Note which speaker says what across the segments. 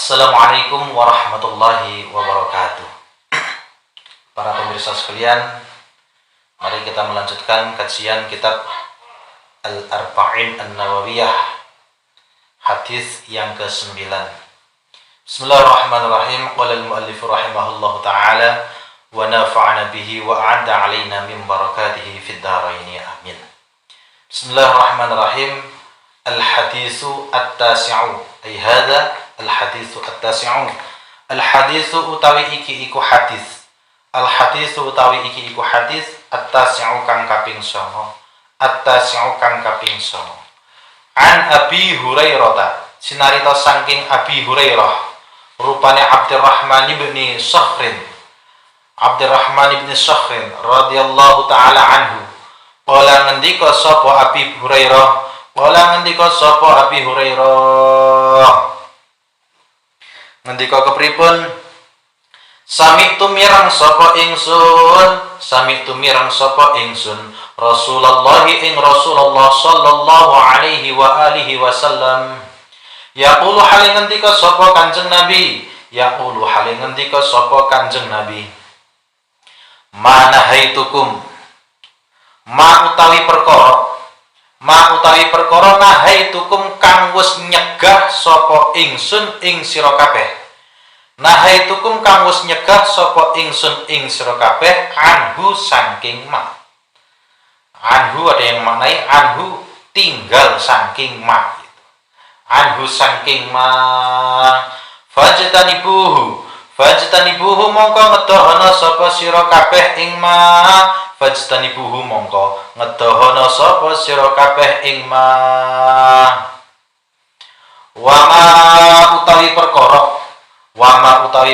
Speaker 1: Assalamualaikum warahmatullahi wabarakatuh. Para pemirsa sekalian, mari kita melanjutkan kajian kitab Al-Arba'in An-Nawawiyah, hadis yang ke-9. Bismillahirrahmanirrahim. Qala al-muallif rahimahullahu ta'ala wa nafa'ana bihi wa a'adda 'alaina min barakatihi fid dharain amin. Bismillahirrahmanirrahim. Al-haditsu at-tasi'u ay hadza al-haditsu at-tasi'u. Al-haditsu utawi iki iku hadis. Al-haditsu utawi iki iku hadis at-tasi'u kang kaping 9. At-tasi'u kang kaping 9. An Abi Hurairah, sinarita saking Abi Hurairah, rupane Abdurrahman bin Sakhrin. Abdurrahman bin Sakhrin radhiyallahu taala anhu. Qala ngendika sapa Abi Hurairah, qala ngendika sapa Abi Hurairah. Ngendika kepripun? Sami'tu mirang sapa ingsun Rasulullah ing Rasulullah sallallahu alaihi wa alihi wasallam yaqulu hale ngendika sapa Kanjeng Nabi, yaqulu hale ngendika sapa Kanjeng Nabi, manahaitukum ma utawi perkara nahaitukum kang wis nyegah sapa ingsun ing sira kabeh. Nahaitukum kang wis nyegah sapa ingsun ing sira kabeh anhu saking ma. Anhu ada yang maknai anhu tinggal saking ma gitu. Anhu saking ma fajtanibuhu mongko ngedohana sapa sira kabeh ing ma. Fajtanibuhu mongko ngedohana sapa sira kabeh ing ma. Wama utawi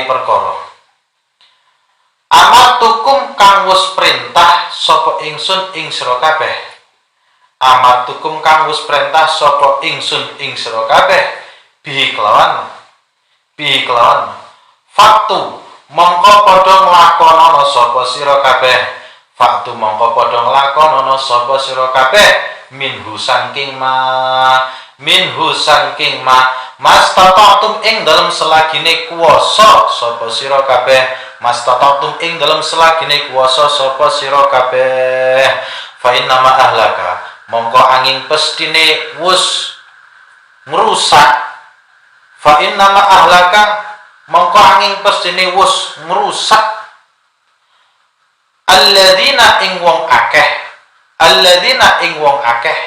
Speaker 1: perkara amatukum kang wis perintah sapa ingsun ing sira kabeh. Amatukum kang wis perintah sapa ingsun ing sira kabeh bihi kelawan faktu mongko padha nglakonana sapa sira kabeh. Faktu mongko padha nglakonana sapa sira kabeh minhu saking ma mastata'tum ing dalem selagine kuwasa sapa sira kabeh. Mastata'tum ing dalem selagine kuwasa sapa sira kabeh. Fa inna ma ahlaka mongko angin pestine wus ngrusak. Fa inna ma ahlaka mongko angin pestine wus ngrusak alladzina ing wong akeh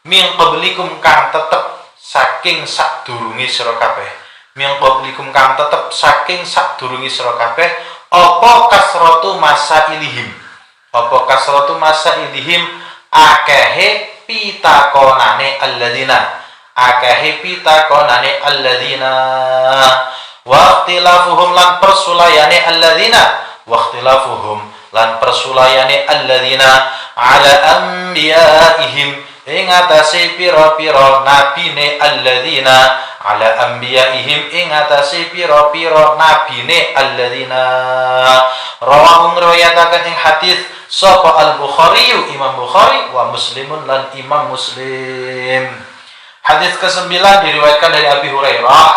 Speaker 1: min qablikum kang tetep saking sadurunge sira kabeh. Min qablikum kang tetep saking sadurunge sira kabeh apa kasratu masailihim akehe pitakonane alladzina waqtilafuhum lan persulayane alladzina ala anbiyaihim ing atase pira-pira nabine alladzina rawahu ngriwayataken ing hadis sapa Al-Bukhari, Imam Bukhari wa Muslimun lan Imam Muslim. Hadis ke-9 diriwayatkan dari Abi Hurairah.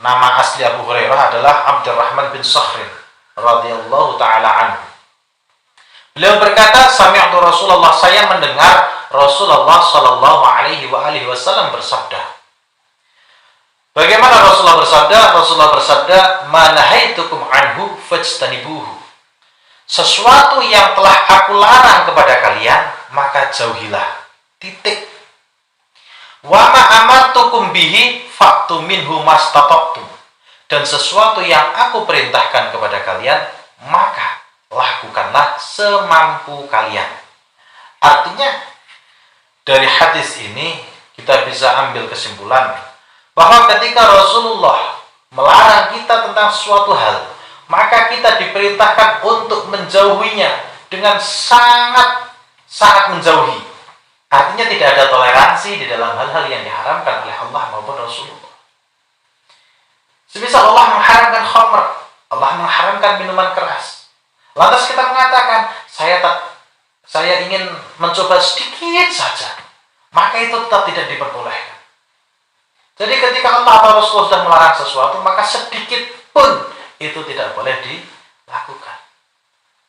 Speaker 1: Nama asli Abu Hurairah adalah Abdurrahman bin Sakhrin radhiyallahu taala anhu. Beliau berkata, sami'tu Rasulullah, saya mendengar Rasulullah sallallahu alaihi wa alihi wasallam bersabda. Bagaimana Rasulullah bersabda? Rasulullah bersabda, "Manahaitukum anhu fajtanibuhu." Sesuatu yang telah aku larang kepada kalian, maka jauhilah. Titik. Wa ma amartukum bihi fa'tu minhu mastata'tum. Dan sesuatu yang aku perintahkan kepada kalian, maka lakukanlah semampu kalian. Artinya, dari hadis ini kita bisa ambil kesimpulan bahwa ketika Rasulullah melarang kita tentang suatu hal, maka kita diperintahkan untuk menjauhinya dengan sangat menjauhi. Artinya tidak ada toleransi di dalam hal-hal yang diharamkan oleh Allah maupun Rasulullah. Semisal Allah mengharamkan khamr, Allah mengharamkan minuman keras. Lantas kita mengatakan, saya ingin mencoba sedikit saja, maka itu tetap tidak diperbolehkan. Jadi ketika Allah atau Rasulullah sudah melarang sesuatu, maka sedikit pun itu tidak boleh dilakukan.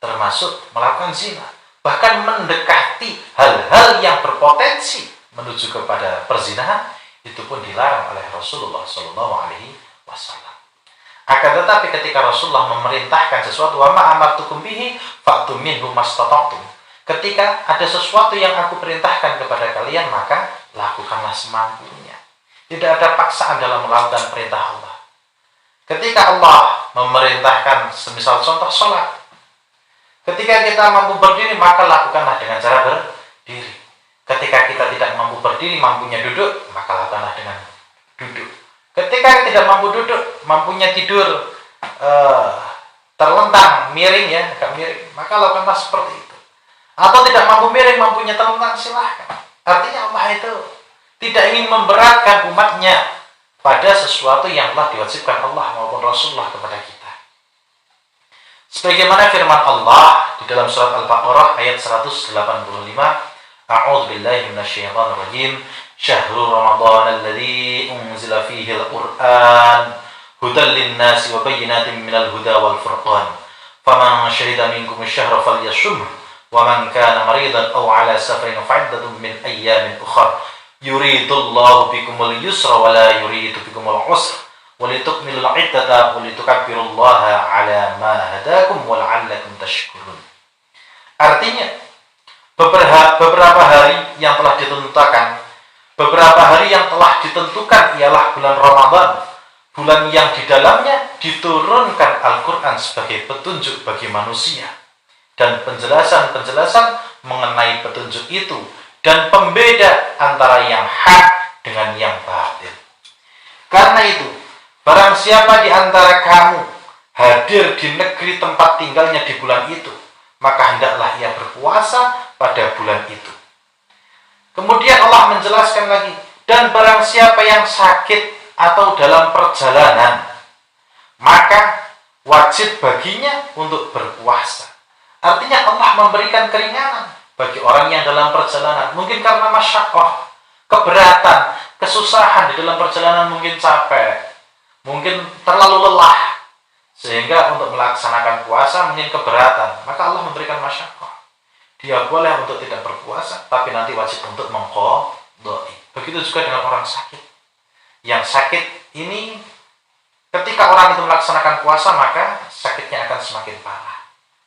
Speaker 1: Termasuk melakukan zina. Bahkan mendekati hal-hal yang berpotensi menuju kepada perzinahan, itu pun dilarang oleh Rasulullah SAW. Akan tetapi ketika Rasulullah memerintahkan sesuatu, wa ma amartukum bihi fa'tu minhu mastata'tum. Ketika ada sesuatu yang aku perintahkan kepada kalian, maka lakukanlah semampunya. Tidak ada paksaan dalam melakukan perintah Allah. Ketika Allah memerintahkan, semisal contoh sholat, ketika kita mampu berdiri, maka lakukanlah dengan cara berdiri. Ketika kita tidak mampu berdiri, mampunya duduk, maka lakukanlah dengan duduk. Ketika tidak mampu duduk, mampunya tidur terlentang, miring ya, agak miring, maka lakukanlah seperti itu. Atau tidak mampu miring, mampunya terlentang, silahkan. Artinya Allah itu tidak ingin memberatkan umatnya pada sesuatu yang telah diwajibkan Allah maupun Rasulullah kepada kita. Sebagaimana firman Allah di dalam surat Al-Baqarah ayat 185, A'udzubillahi minasyaitonir rajim. Syahrul Ramadan alladzi unzila fihi al-Qur'an hudan lin-nasi wa bayyinatin minal huda wal furqan. Faman syahida minkum asy-syahra falyashumhu wa man kana maridan aw 'ala safarin fa'iddatun min ayyamin ukhra. Yuridullahu bikumul yusra wa la yuridu bikumul 'usra wa litukmilul 'iddata wa litukabbirullaha 'ala ma hadakum wa la'allakum tashkurun. Artinya beberapa hari yang telah ditentukan, beberapa hari yang telah ditentukan ialah bulan Ramadan, bulan yang di dalamnya diturunkan Al-Quran sebagai petunjuk bagi manusia dan penjelasan-penjelasan mengenai petunjuk itu dan pembeda antara yang hak dengan yang batil. Karena itu, barang siapa di antara kamu hadir di negeri tempat tinggalnya di bulan itu, maka hendaklah ia berpuasa pada bulan itu. Kemudian Allah menjelaskan lagi, dan barang siapa yang sakit atau dalam perjalanan, maka wajib baginya untuk berpuasa. Artinya Allah memberikan keringanan bagi orang yang dalam perjalanan. Mungkin karena masyaqqah, keberatan, kesusahan di dalam perjalanan, mungkin capek, mungkin terlalu lelah, sehingga untuk melaksanakan puasa mungkin keberatan. Maka Allah memberikan masyaqqah. Dia boleh untuk tidak berpuasa, tapi nanti wajib untuk mengqadai. Begitu juga dengan orang sakit. Yang sakit ini, ketika orang itu melaksanakan puasa, maka sakitnya akan semakin parah.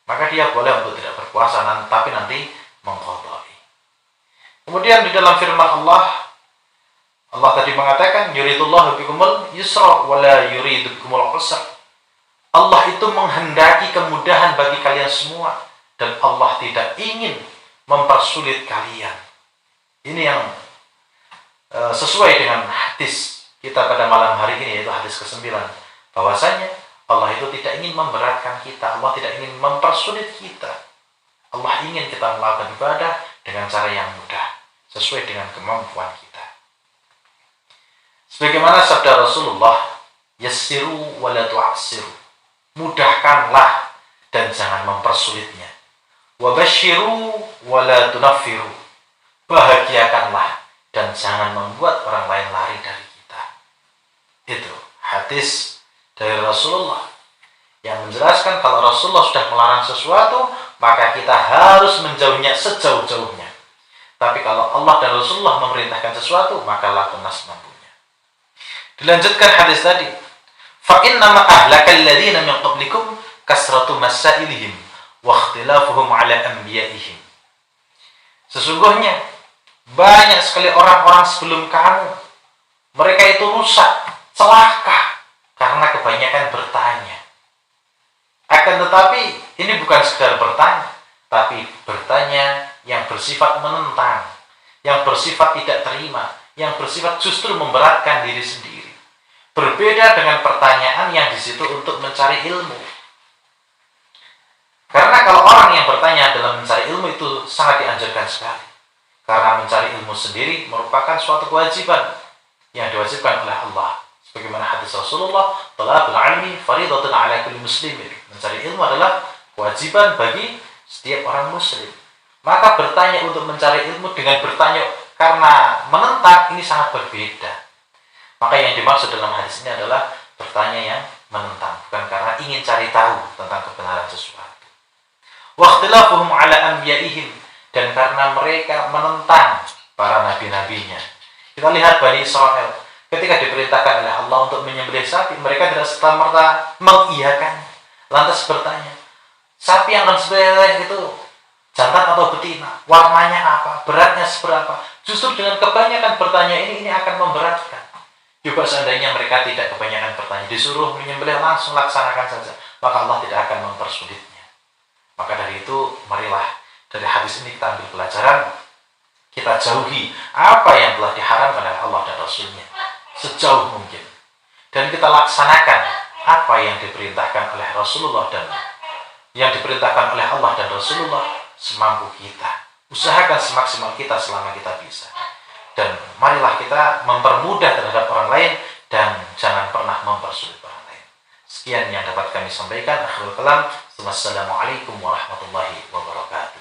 Speaker 1: Maka dia boleh untuk tidak berpuasa, tapi nanti mengqadai. Kemudian di dalam firman Allah tadi mengatakan, yuridullahu bikumul yusra wa la yuridu bikumul usra. Allah itu menghendaki kemudahan bagi kalian semua, dan Allah tidak ingin mempersulit kalian. Ini yang sesuai dengan hadis kita pada malam hari ini, yaitu hadis ke-9. Bahwasanya Allah itu tidak ingin memberatkan kita. Allah tidak ingin mempersulit kita. Allah ingin kita melakukan ibadah dengan cara yang mudah, sesuai dengan kemampuan kita. Sebagaimana sabda Rasulullah, yassiru wa la tu'assiru. Mudahkanlah dan jangan mempersulitnya. Wabashiru wala tunaffiru. Bahagiakanlah dan jangan membuat orang lain lari dari kita. Itu hadis dari Rasulullah yang menjelaskan kalau Rasulullah sudah melarang sesuatu, maka kita harus menjauhnya sejauh-jauhnya. Tapi kalau Allah dan Rasulullah memerintahkan sesuatu, maka lakukanlah semampunya. Dilanjutkan hadis tadi, fa innama ahlakal ladzina min qablikum kasratu masailihim wa ikhtilafuhum ala anbiya'ihim. Sesungguhnya banyak sekali orang-orang sebelum kamu, mereka itu rusak, celaka karena kebanyakan bertanya. Akan tetapi ini bukan sekedar bertanya, tapi bertanya yang bersifat menentang, yang bersifat tidak terima, yang bersifat justru memberatkan diri sendiri. Berbeda dengan pertanyaan yang di situ untuk mencari ilmu. Karena kalau orang yang bertanya dalam mencari ilmu itu sangat dianjurkan sekali. Karena mencari ilmu sendiri merupakan suatu kewajiban yang diwajibkan oleh Allah. Sebagaimana hadis Rasulullah, talabul ilmi faridatun ala kulli muslimin. Mencari ilmu adalah kewajiban bagi setiap orang muslim. Maka bertanya untuk mencari ilmu dengan bertanya karena menentang ini sangat berbeda. Maka yang dimaksud dalam hadis ini adalah bertanya yang menentang, bukan karena ingin cari tahu tentang kebenaran sesuatu. Waqtilafuhum ala anbiyaihim, dan karena mereka menentang para nabi-nabinya. Kita lihat Bani Israel, ketika diperintahkan oleh Allah untuk menyembelih sapi, mereka tidak serta-merta mengiyakan, lantas bertanya, sapi yang akan disembelih itu jantan atau betina, warnanya apa, beratnya seberapa. Justru dengan kebanyakan bertanya ini akan memberatkan. Juga seandainya mereka tidak kebanyakan bertanya, disuruh menyembelih langsung laksanakan saja, maka Allah tidak akan mempersulitnya. Maka dari itu, marilah dari hadis ini kita ambil pelajaran, kita jauhi apa yang telah diharamkan oleh Allah dan Rasulnya sejauh mungkin, dan kita laksanakan apa yang diperintahkan oleh Rasulullah dan yang diperintahkan oleh Allah dan Rasulullah semampu kita. Usahakan semaksimal kita selama kita bisa. Dan marilah kita mempermudah terhadap orang lain dan jangan pernah mempersulit orang lain. Sekian yang dapat kami sampaikan. Akhirul kalam. Wassalamualaikum warahmatullahi wabarakatuh.